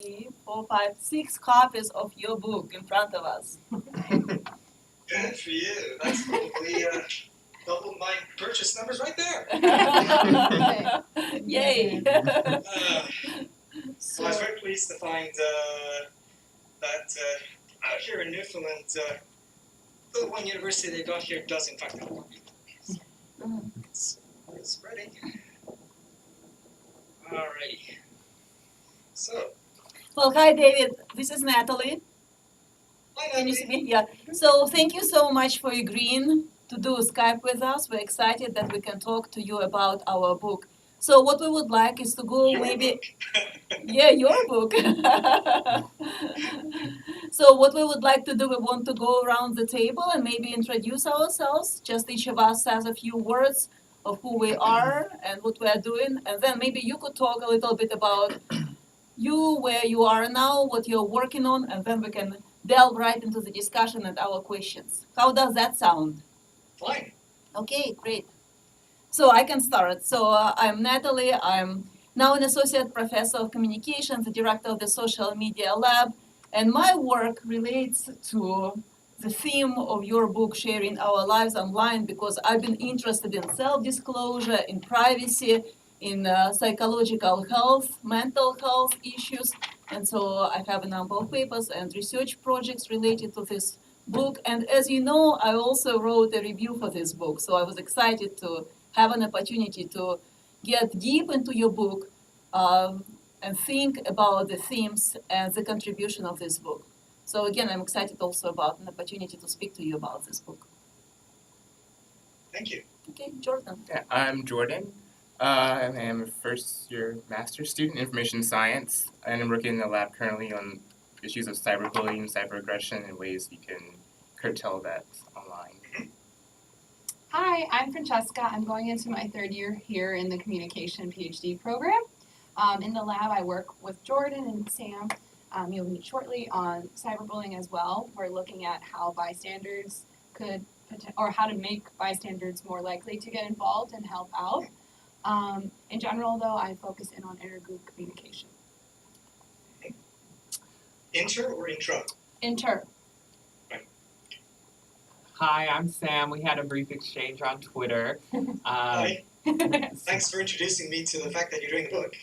Three, four, five, 6 copies of your book in front of us. Good for you. That's probably double my purchase numbers right there. Yay! Well, I was very pleased to find that out here in Newfoundland, the one university they got here does in fact have one. It's spreading. Alrighty. So, Well, hi, David. This is Natalie. hi Can you see Natalie. me? Yeah. So thank you so much for agreeing to do Skype with us. We're excited that we can talk to you about our book. So what we would like is to go Your maybe. book. Yeah, your book. So what we would like to do, we want to go around the table and maybe introduce ourselves. Just each of us says a few words of who we are and what we are doing, and then maybe you could talk a little bit about you, where you are now, what you're working on, and then we can delve right into the discussion and our questions. How does that sound? Fine. Okay, great. So I can start. So I'm Natalie. I'm now an associate professor of communications, the director of the social media lab, and my work relates to the theme of your book, Sharing Our Lives Online, because I've been interested in self-disclosure, in privacy, in psychological health, mental health issues, and so I have a number of papers and research projects related to this book. And as you know, I also wrote a review for this book, so I was excited to have an opportunity to get deep into your book and think about the themes and the contribution of this book. So again, I'm excited also about an opportunity to speak to you about this book. Thank you. Okay, Jordan. Yeah, I'm Jordan. I am a first-year master's student in information science, and I'm working in the lab currently on issues of cyberbullying, cyber-aggression, and ways you can curtail that online. Hi, I'm Francesca. I'm going into my third year here in the communication PhD program. In the lab, I work with Jordan and Sam. You'll meet shortly on cyberbullying as well. We're looking at how bystanders could, or how to make bystanders more likely to get involved and help out. In general, though, I focus in on intergroup communication. Inter or intro? Inter. Hi, I'm Sam. We had a brief exchange on Twitter. Hi. Thanks for introducing me to the fact that you're doing a book.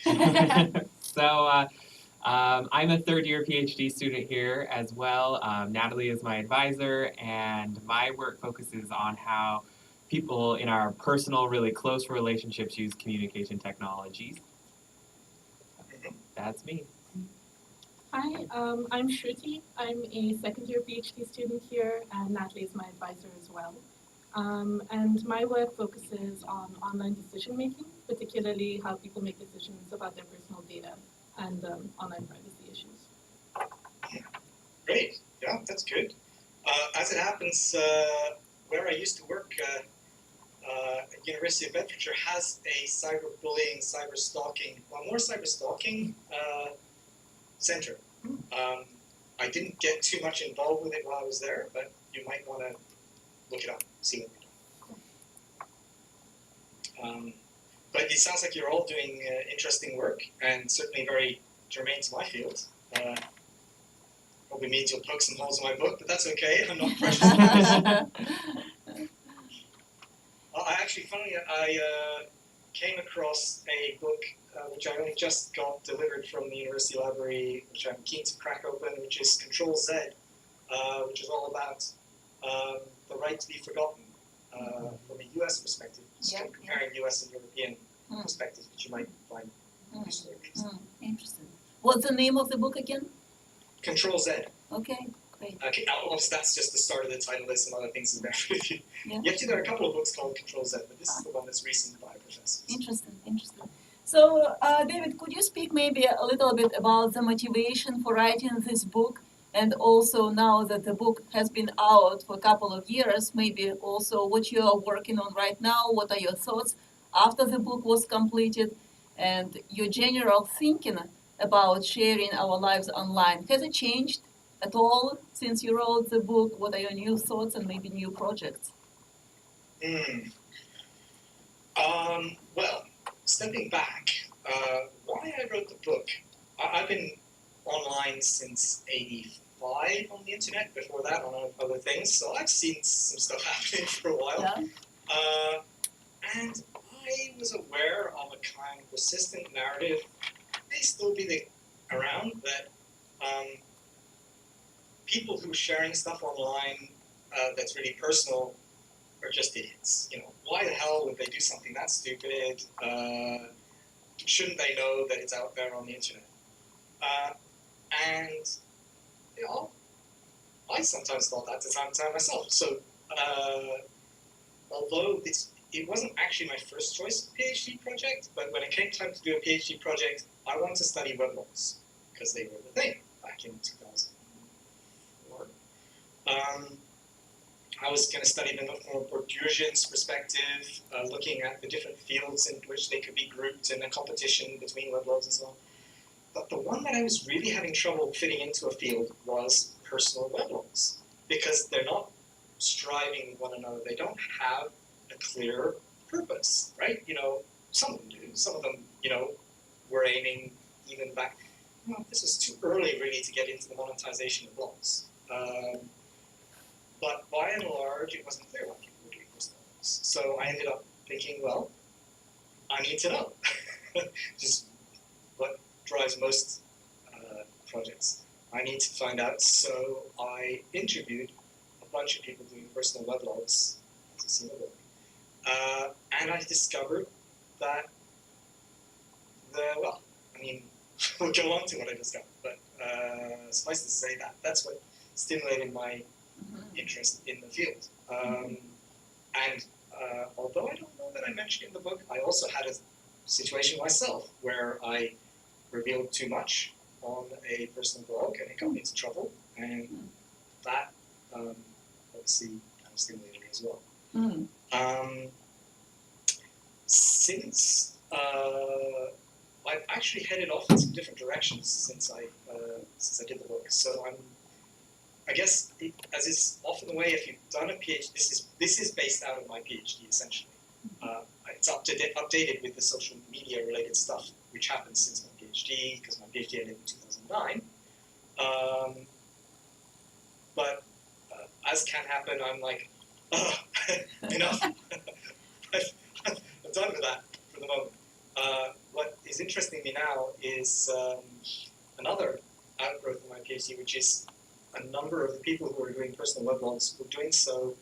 I'm a third-year PhD student here as well. Natalie is my advisor, and my work focuses on how people in our personal, really close relationships use communication technologies. That's me. Hi, I'm Shruti. I'm a second-year PhD student here, and Natalie is my advisor as well. And my work focuses on online decision-making, particularly how people make decisions about their personal data and online privacy issues. Great. Yeah, that's good. As it happens, where I used to work at University of Bedfordshire has a cyberbullying, cyberstalking, well, more cyberstalking center. I didn't get too much involved with it while I was there, but you might want to look it up, see what they're doing. But it sounds like you're all doing interesting work, and certainly very germane to my field. Probably means you'll poke some holes in my book, but that's okay. I'm not precious about this. I came across a book which I only just got delivered from the university library, which I'm keen to crack open, which is Control Z, which is all about the right to be forgotten from a U.S. perspective, comparing U.S. and European perspectives, which you might find useful. Interesting. What's the name of the book again? Control Z. Okay, great. Okay, that's just the start of the title. There's some other things in there. Yeah. Actually, there are a couple of books called Control Z, but this is the one that's recent by professors. Interesting. So, David, could you speak maybe a little bit about the motivation for writing this book? And also now that the book has been out for a couple of years, maybe also what you are working on right now, what are your thoughts after the book was completed, and your general thinking about sharing our lives online. Has it changed at all since you wrote the book? What are your new thoughts and maybe new projects? Well, stepping back, why I wrote the book, I've been online since '85 on the internet. Before that, on other things. So I've seen some stuff happening for a while. Yeah. And I was aware of a kind of persistent narrative, may still be around, that people who are sharing stuff online that's really personal are just idiots. You know, why the hell would they do something that stupid? Shouldn't they know that it's out there on the internet? And you know, I sometimes thought that to time myself. So although it wasn't actually my first choice PhD project, but when it came time to do a PhD project, I wanted to study weblogs because they were the thing back in 2004. I was going to study them from a Bourdieusian's perspective, looking at the different fields in which they could be grouped in a competition between weblogs and so on. But the one that I was really having trouble fitting into a field was personal weblogs, because they're not striving with one another. They don't have a clear purpose, right? You know, some of them do. Some of them, you know, were aiming even back. Well, this was too early, really, to get into the monetization of blogs. But by and large, it wasn't clear what people were doing personal weblogs. So I ended up thinking, well, I need to know. Just what drives most projects. I need to find out. So I interviewed a bunch of people doing personal weblogs as a single work. And I discovered that we'll go on to what I discovered, but suffice to say that that's what stimulated my interest in the field. And although I don't know that I mentioned in the book, I also had a situation myself where I revealed too much on a personal blog and it got me into trouble, and that obviously kind of stimulated me as well. Since I've actually headed off in some different directions since I did the book, so I guess as is often the way, if you've done a PhD, this is based out of my PhD essentially. It's updated with the social media related stuff, which happened since my PhD, because my PhD ended in 2009. But as can happen, I'm like, enough. I'm done with that for the moment. What is interesting me now is another outgrowth of my PhD, which is a number of the people who are doing personal weblogs were doing so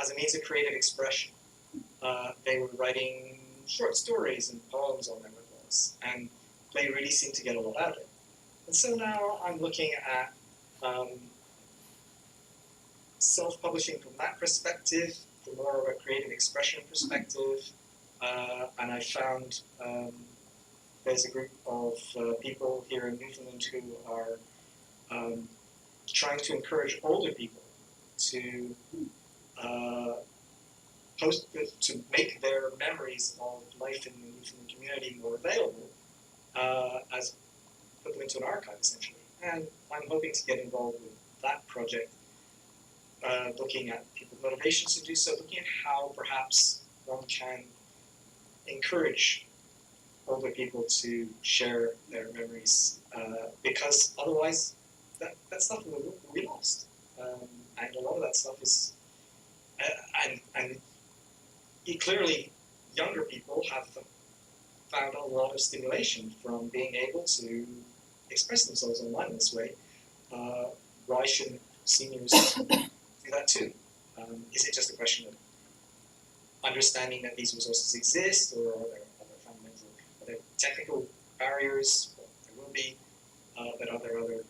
as a means of creative expression. They were writing short stories and poems on their weblogs, and they really seemed to get a lot out of it. And so now I'm looking at self-publishing from that perspective, from more of a creative expression perspective, and I found there's a group of people here in Newfoundland who are trying to encourage older people to to make their memories of life in the Newfoundland community more available, as put them into an archive essentially. And I'm hoping to get involved with that project, looking at people's motivations to do so, looking at how perhaps one can encourage older people to share their memories, because otherwise that stuff will be lost. And a lot of that stuff is, and clearly younger people have found a lot of stimulation from being able to express themselves online this way. Why shouldn't seniors do that too? Is it just a question of understanding that these resources exist, or are there other fundamental, are there technical barriers? Well, there will be, but are there other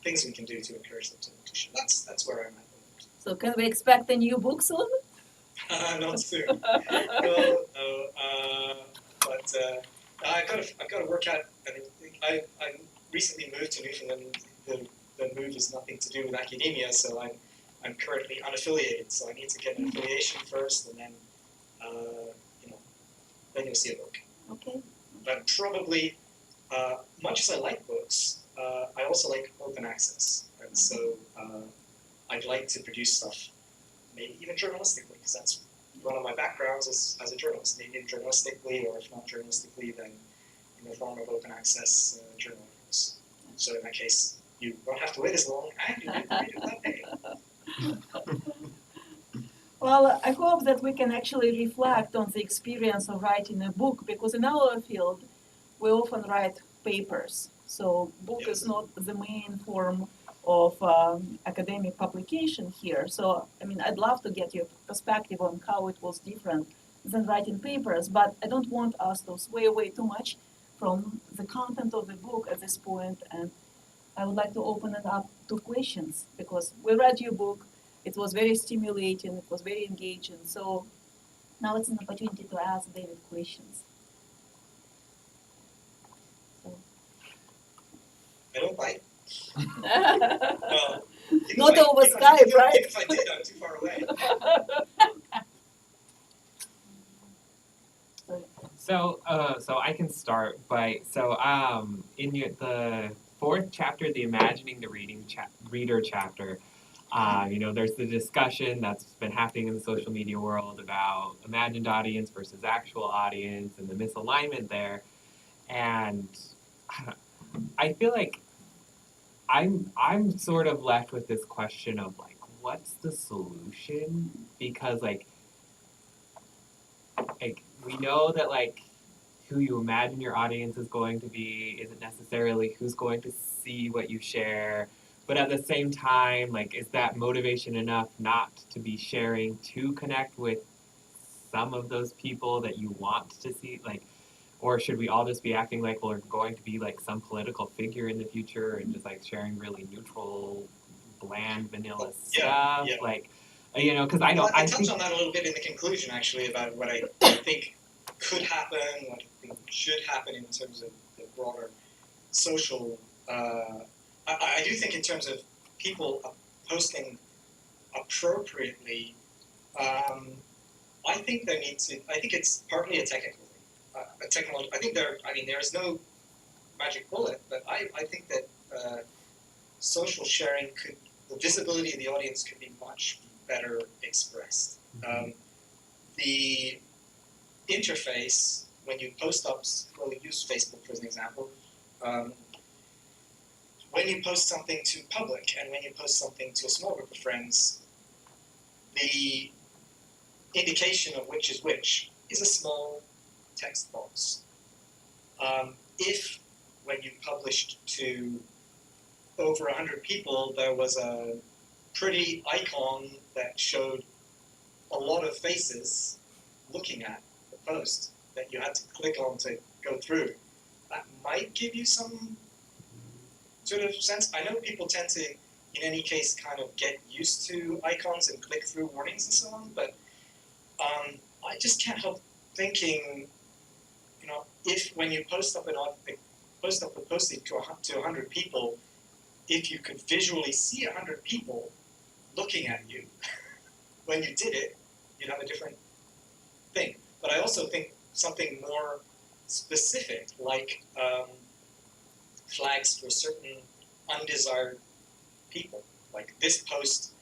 things we can do to encourage them to share? That's where I'm at. So can we expect a new book soon? Not soon. No, but I've got to work out. I recently moved to Newfoundland. The move is nothing to do with academia, so I'm currently unaffiliated. So I need to get an affiliation first, and then then you'll see a book. Okay. But probably, much as I like books, I also like open access, and so I'd like to produce stuff, maybe even journalistically, because that's one of my backgrounds as a journalist. Maybe journalistically, or if not journalistically, then in the form of open access journal articles. So in that case, you won't have to wait as long, and you get to read it without paying. Well, I hope that we can actually reflect on the experience of writing a book, because in our field, we often write papers. So book is not the main form of academic publication here. So, I mean, I'd love to get your perspective on how it was different than writing papers, but I don't want us to sway away too much from the content of the book at this point, and I would like to open it up to questions, because we read your book, it was very stimulating, it was very engaging. So now it's an opportunity to ask David questions. So. I don't bite. Well, Not over Skype, right? If I did, I'm too far away. So I can start by in the fourth chapter, the Imagining the Reader chapter, there's the discussion that's been happening in the social media world about imagined audience versus actual audience and the misalignment there, and I feel like I'm sort of left with this question of like, what's the solution? Because like we know that like who you imagine your audience is going to be isn't necessarily who's going to see what you share, but at the same time, like, is that motivation enough not to be sharing to connect with some of those people that you want to see, like, or should we all just be acting like we're going to be like some political figure in the future and just like sharing really neutral, bland, vanilla stuff? Yeah. Like, because I know I touched on that a little bit in the conclusion, actually, about what I think could happen, what I think should happen in terms of the broader social. I do think in terms of people posting appropriately. I think there needs to. I think it's partly a technical thing. A technology. I think there. I mean, there is no magic bullet, but I think that social sharing could. The visibility of the audience could be much better expressed. The interface, when you post up, well, use Facebook as an example, when you post something to public and when you post something to a small group of friends, the indication of which is a small text box. If when you published to over 100 people, there was a pretty icon that showed a lot of faces looking at the post that you had to click on to go through, that might give you some sort of sense. I know people tend to, in any case, kind of get used to icons and click through warnings and so on, but I just can't help thinking, if when you post up a posting to 100 people, if you could visually see 100 people looking at you when you did it, you'd have a different thing. But I also think something more specific, like flags for certain undesired people, like this post,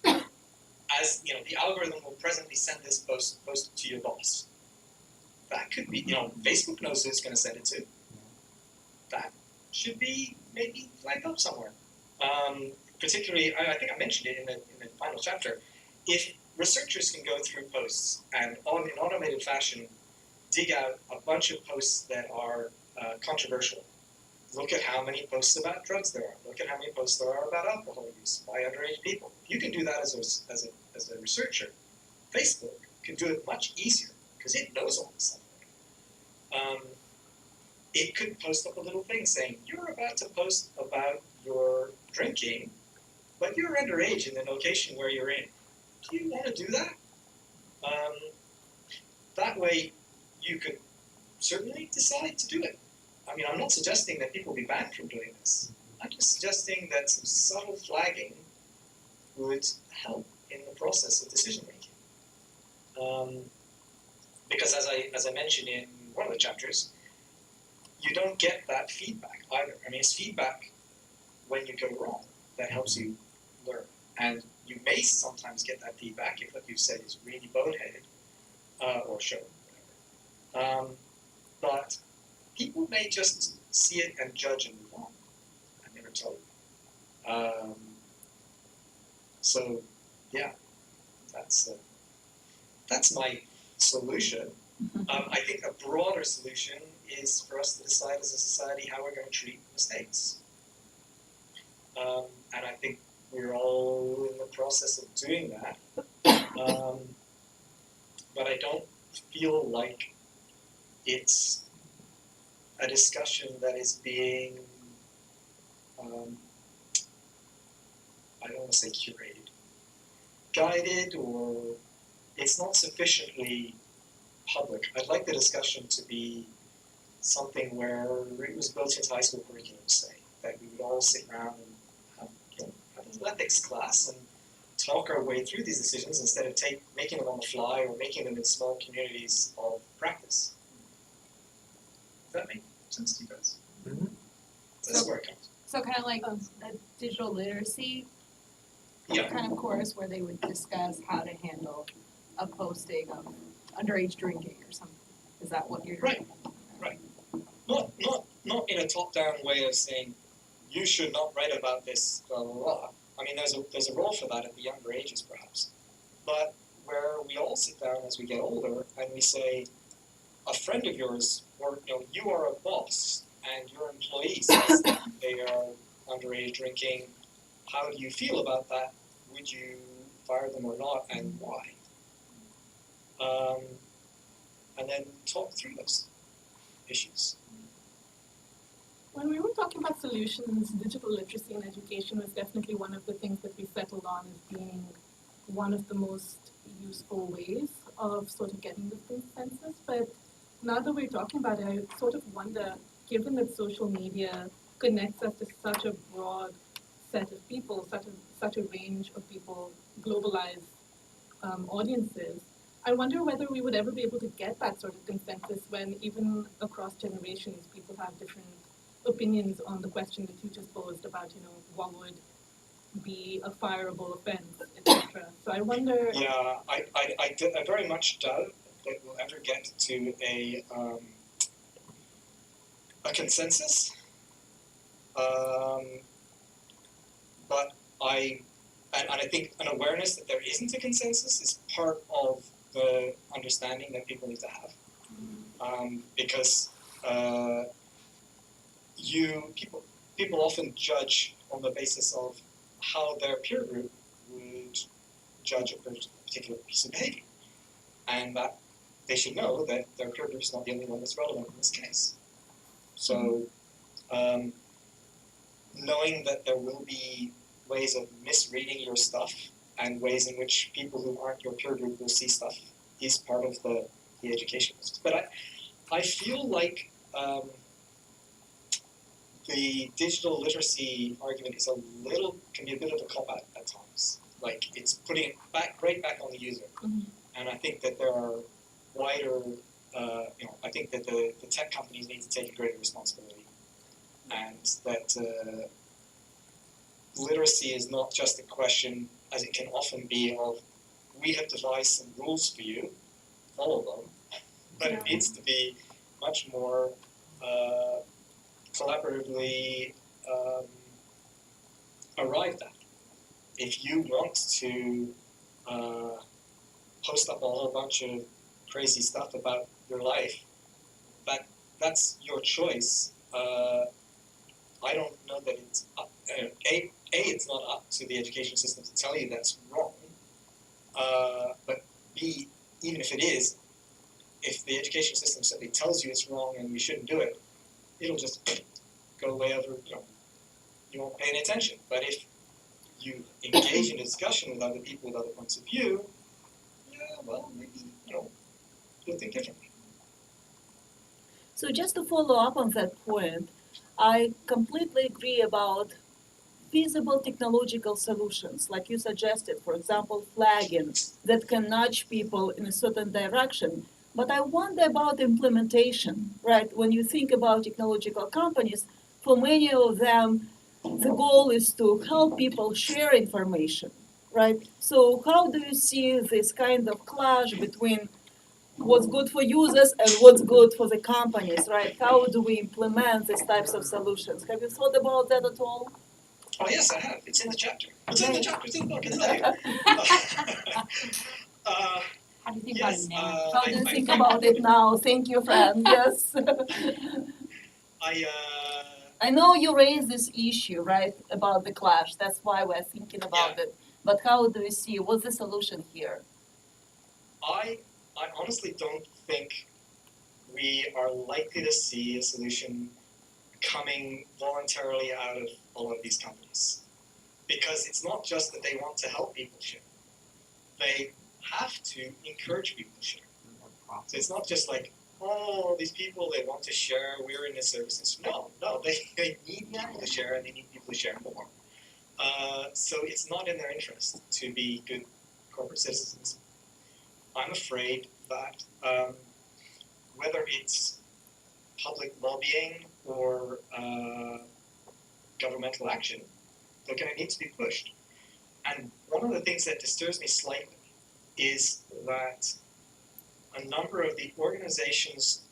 as the algorithm will presently send this post to your boss. That could be, Facebook knows who it's going to send it to. That should be maybe flagged up somewhere. Particularly, I think I mentioned it in the final chapter. If researchers can go through posts and in automated fashion dig out a bunch of posts that are controversial, look at how many posts about drugs there are. Look at how many posts there are about alcohol use by underage people. If you can do that as a researcher, Facebook can do it much easier because it knows all this stuff. It could post up a little thing saying, you're about to post about your drinking, but you're underage in the location where you're in. Do you want to do that? That way, you could certainly decide to do it. I mean, I'm not suggesting that people be banned from doing this. I'm just suggesting that some subtle flagging would help in the process of decision making. Because as I mentioned in one of the chapters, you don't get that feedback either. I mean, it's feedback when you go wrong that helps you learn. And you may sometimes get that feedback if what you've said is really boneheaded or shown, whatever. But people may just see it and judge and move on. crypto. Um, so, yeah, that's my solution. I think a broader solution is for us to decide as a society how we're going to treat mistakes. And I think we're all in the process of doing that. But I don't feel like it's a discussion that is being, I don't want to say curated, guided, or it's not sufficiently public. I'd like the discussion to be something where it was built into high school curriculum, say, that we would all sit around and have an ethics class and talk our way through these decisions instead of making them on the fly or making them in small communities of practice. Does that make sense to you guys? Mhm. That's where it comes. So kind of like a digital literacy Yeah. kind of course where they would discuss how to handle a posting of underage drinking or something. Is that what you're? Right. Not in a top-down way of saying you should not write about this, blah blah blah. I mean, there's a role for that at the younger ages, perhaps, but where we all sit down as we get older and we say, a friend of yours, or you are a boss and your employee says that they are underage drinking. How do you feel about that? Would you fire them or not, and why? And then talk through those issues. When we were talking about solutions, digital literacy in education was definitely one of the things that we settled on as being one of the most useful ways of sort of getting this consensus. But now that we're talking about it, I sort of wonder, given that social media connects us to such a broad set of people, such a range of people, globalized audiences, I wonder whether we would ever be able to get that sort of consensus when even across generations people have different opinions on the question that you just posed about, what would be a fireable offense, etc. So I wonder. Yeah, I very much doubt that we'll ever get to a consensus. But I think an awareness that there isn't a consensus is part of the understanding that people need to have. Because people often judge on the basis of how their peer group would judge a particular piece of behavior, and that they should know that their peer group is not the only one that's relevant in this case. So, knowing that there will be ways of misreading your stuff and ways in which people who aren't your peer group will see stuff is part of the education process. But I feel like the digital literacy argument can be a bit of a cop-out at times. Like, it's putting it right back on the user. Mm-hmm. And I think that there are wider, I think that the tech companies need to take a greater responsibility. And that literacy is not just a question, as it can often be, of we have devised some rules for you, follow them. But it needs to be much more collaboratively arrived at. If you want to post up a whole bunch of crazy stuff about your life, that's your choice. I don't know that it's up. It's not up to the education system to tell you that's wrong. But B, even if it is, if the education system simply tells you it's wrong and you shouldn't do it, it'll just go away over, you won't pay any attention. But if you engage in a discussion with other people with other points of view, well, maybe, you'll think differently. So just to follow up on that point, I completely agree about feasible technological solutions, like you suggested, for example, flagging that can nudge people in a certain direction. But I wonder about implementation, right? When you think about technological companies, for many of them, the goal is to help people share information, right? So how do you see this kind of clash between what's good for users and what's good for the companies, right? How do we implement these types of solutions? Have you thought about that at all? Oh yes, I have. It's in the chapter. It's in the Okay. chapter. It's in the book. It's there. How do you think Yes. about it now? How do you think about it now? Thank you, friend. Yes. I I know you raised this issue, right, about the clash. That's why we're thinking about it. But how do you see? What's the solution here? I honestly don't think we are likely to see a solution coming voluntarily out of all of these companies. Because it's not just that they want to help people share. They have to encourage people to share. So it's not just like, oh, these people, they want to share, we're in this service. No, they need people to share and they need people to share more. So it's not in their interest to be good corporate citizens. I'm afraid that whether it's public lobbying or governmental action, they're going to need to be pushed. And one of the things that disturbs me slightly is that a number of the organizations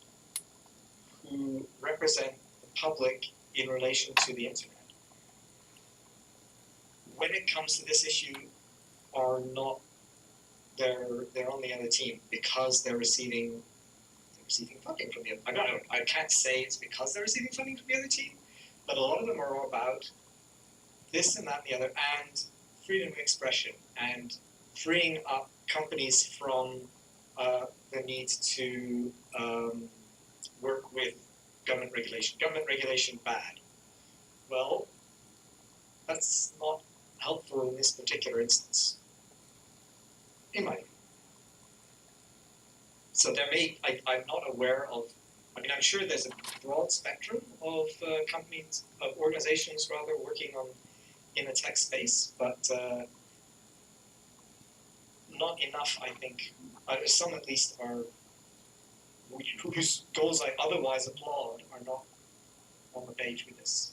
who represent the public in relation to the internet, when it comes to this issue, are not they're on the other team because they're receiving funding from the other. I can't say it's because they're receiving funding from the other team, but a lot of them are all about this and that and the other, and freedom of expression and freeing up companies from the need to work with government regulation. Government regulation bad. Well, that's not helpful in this particular instance, in my view. So there I'm not aware of, I'm sure there's a broad spectrum of companies, of organizations rather, working in the tech space, but not enough, I think. Some at least are, whose goals I otherwise applaud, are not on the page with this.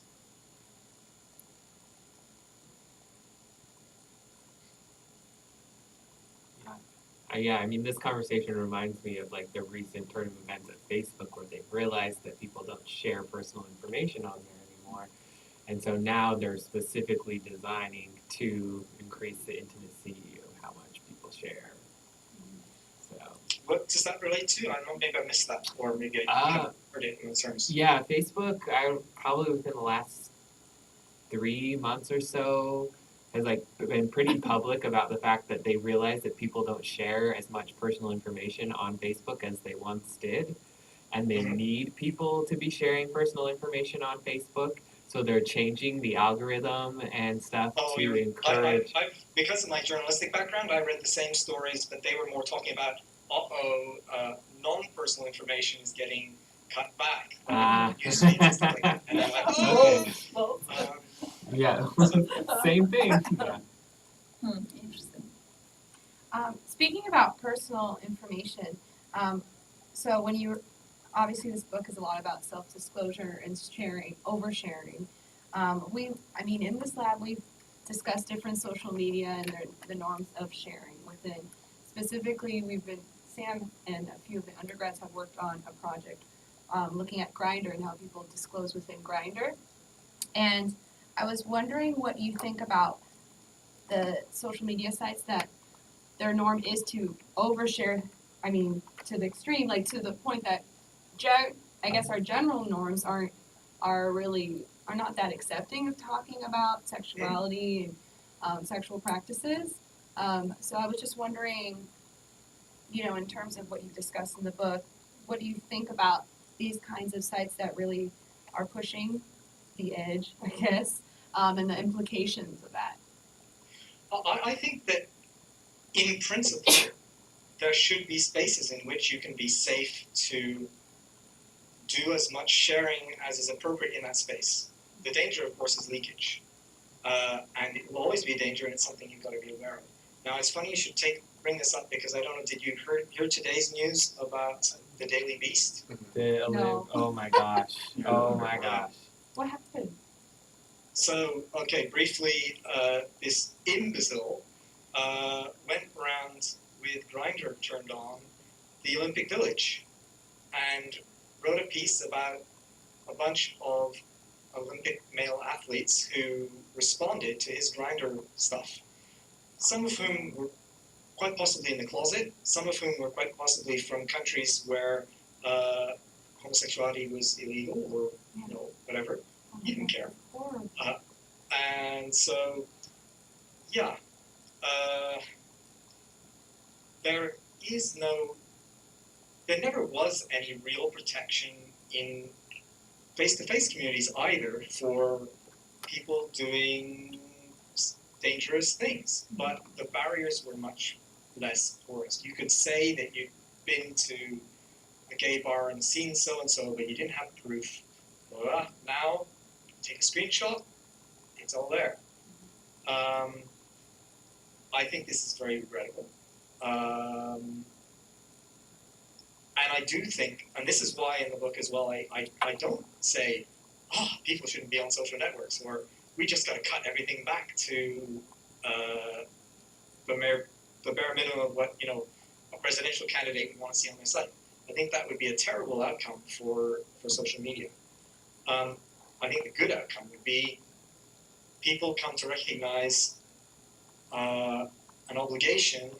Yeah, I mean, this conversation reminds me of like the recent turn of events at Facebook where they realized that people don't share personal information on there anymore. And so now they're specifically designing to increase the intimacy of how much people share. So. What does that relate to? I don't know, maybe I missed that, or maybe I haven't heard it in the terms. Yeah, Facebook, I probably within the last 3 months or so has like been pretty public about the fact that they realize that people don't share as much personal information on Facebook as they once did, and they need people to be sharing personal information on Facebook. So they're changing the algorithm and stuff to encourage. I've, because of my journalistic background, I read the same stories, but they were more talking about, non-personal information is getting cut back. News feeds and stuff like that. And I'm like, Okay. Well, Yeah, same thing. Yeah. Interesting. Speaking about personal information, so when you obviously this book is a lot about self-disclosure and sharing, oversharing. In this lab we've discussed different social media and the norms of sharing within. Specifically, Sam and a few of the undergrads have worked on a project looking at Grindr and how people disclose within Grindr. And I was wondering what you think about the social media sites that their norm is to overshare, to the extreme, like to the point that I guess our general norms are not that accepting of talking about sexuality and sexual practices. So I was just wondering, in terms of what you discussed in the book, what do you think about these kinds of sites that really are pushing the edge, I guess, and the implications of that? I think that in principle, there should be spaces in which you can be safe to do as much sharing as is appropriate in that space. The danger, of course, is leakage. And it will always be a danger, and it's something you've got to be aware of. Now, it's funny you should bring this up, because I don't know, did you hear today's news about the Daily Beast? No. Oh my gosh. Oh my gosh. What happened? So, okay, briefly, this imbecile went around with Grindr turned on, the Olympic Village and wrote a piece about a bunch of Olympic male athletes who responded to his Grindr stuff. Some of whom were quite possibly in the closet, some of whom were quite possibly from countries where homosexuality was illegal or whatever. He didn't care. And so, yeah, there never was any real protection in face-to-face communities either for people doing dangerous things, but the barriers were much less porous. You could say that you'd been to a gay bar and seen so-and-so, but you didn't have proof. Well, now, take a screenshot, it's all there. I think this is very regrettable. And I do think, and this is why in the book as well, I don't say, people shouldn't be on social networks, or we just got to cut everything back to the bare minimum of what a presidential candidate would want to see on their site. I think that would be a terrible outcome for social media. I think the good outcome would be people come to recognize an obligation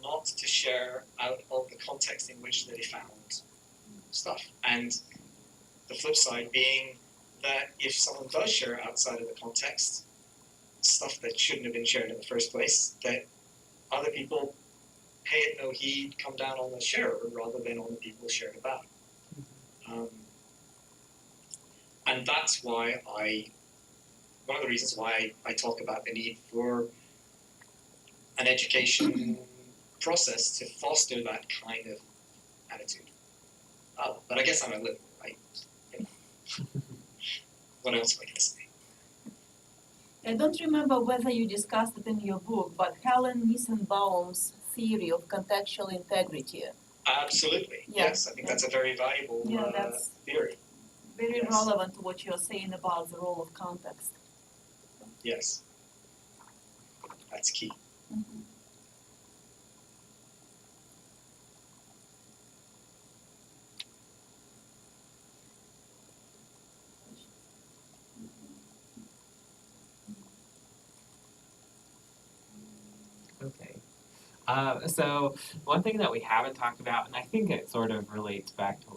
not to share out of the context in which they found stuff. And the flip side being that if someone does share outside of the context, stuff that shouldn't have been shared in the first place, that other people pay it no heed, come down on the sharer rather than on the people shared about. And that's why one of the reasons why I talk about the need for an education process to foster that kind of attitude. But I guess I'm a liberal, right? What else am I going to say? I don't remember whether you discussed it in your book, but Helen Nissenbaum's theory of contextual integrity. Absolutely, yes. I think that's a very valuable theory. Very relevant to what you're saying about the role of context. Yes, that's key. Mm-hmm. Okay. So one thing that we haven't talked about, and I think it sort of relates back to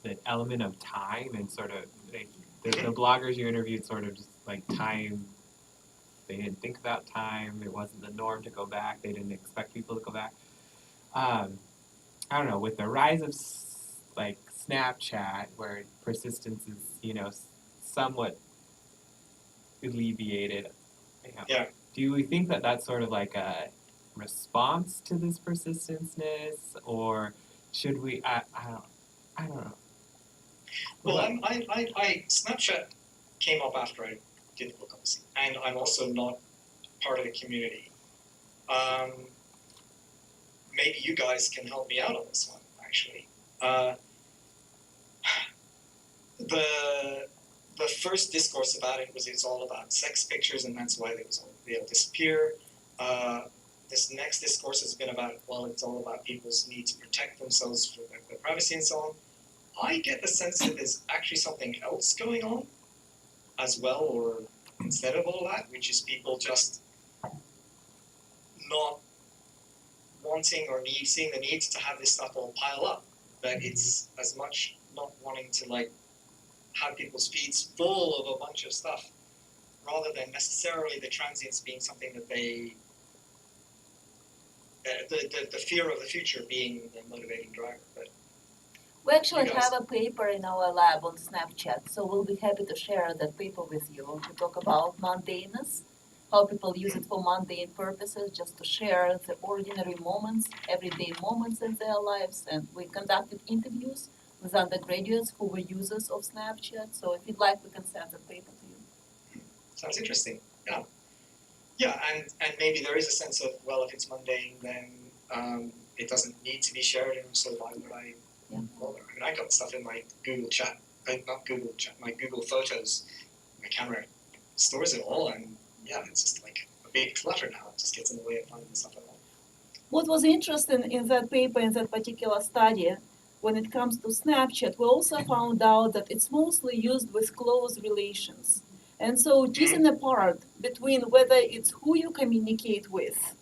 the element of time and sort of the bloggers you interviewed sort of just like time. They didn't think about time. It wasn't the norm to go back. They didn't expect people to go back. I don't know. With the rise of Snapchat, where persistence is somewhat alleviated. Yeah. Do we think that that's sort of like a response to this persistenceness, or should we? I don't know. Well, Snapchat came up after I did the book, obviously, and I'm also not part of the community. Maybe you guys can help me out on this one, actually. The first discourse about it was it's all about sex pictures, and that's why they'll disappear. This next discourse has been about, well, it's all about people's need to protect themselves from their privacy and so on. I get the sense that there's actually something else going on as well, or instead of all that, which is people just not wanting or seeing the need to have this stuff all pile up. That it's as much not wanting to have people's feeds full of a bunch of stuff, rather than necessarily the transience being something that they, the fear of the future being the motivating driver. But we actually have a paper in our lab on Snapchat, so we'll be happy to share that paper with you to talk about mundaneness, how people use it for mundane purposes, just to share the ordinary moments, everyday moments in their lives. And we conducted interviews with undergraduates who were users of Snapchat. So if you'd like, we can send the paper to you. Sounds interesting. Yeah. Yeah, and maybe there is a sense of, well, if it's mundane, then it doesn't need to be shared, and so why would I bother? I mean, I got stuff in my Google Chat, not Google Chat, my Google Photos. My camera stores it all, and yeah, it's just like a big clutter now. It just gets in the way of finding the stuff I want. What was interesting in that paper, in that particular study, when it comes to Snapchat, we also found out that it's mostly used with close relations. And so teasing apart between whether it's who you communicate with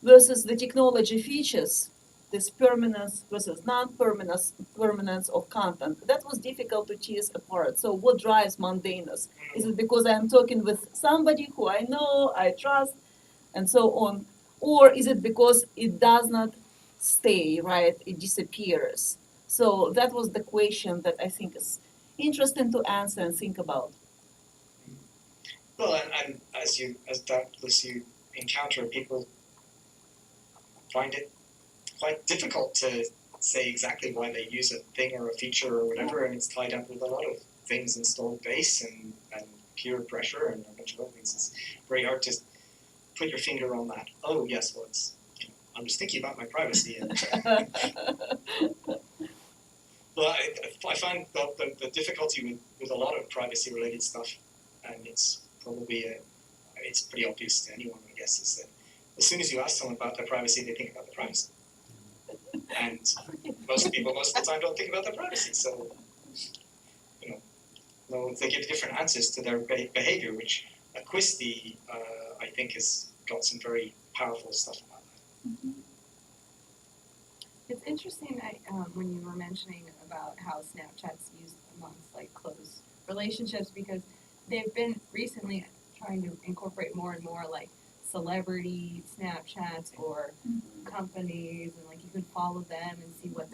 versus the technology features, this permanence versus non-permanence of content, that was difficult to tease apart. So what drives mundaneness? Is it because I'm talking with somebody who I know, I trust, and so on? Or is it because it does not stay, right? It disappears. So that was the question that I think is interesting to answer and think about. Well, and as doubtless you encounter, people find it quite difficult to say exactly why they use a thing or a feature or whatever, and it's tied up with a lot of things, installed base and peer pressure and a bunch of other things. It's very hard to put your finger on that. Oh yes, well it's, I'm just thinking about my privacy. And well, I find the difficulty with a lot of privacy related stuff, and it's probably it's pretty obvious to anyone, I guess, is that as soon as you ask someone about their privacy, they think about their privacy. And most people, most of the time, don't think about their privacy. So, no, they give different answers to their behavior, which Acquisti, I think, has got some very powerful stuff about that. It's interesting when you were mentioning about how Snapchat's used amongst like close relationships, because they've been recently trying to incorporate more and more like celebrity Snapchats or companies, and like you can follow them and see what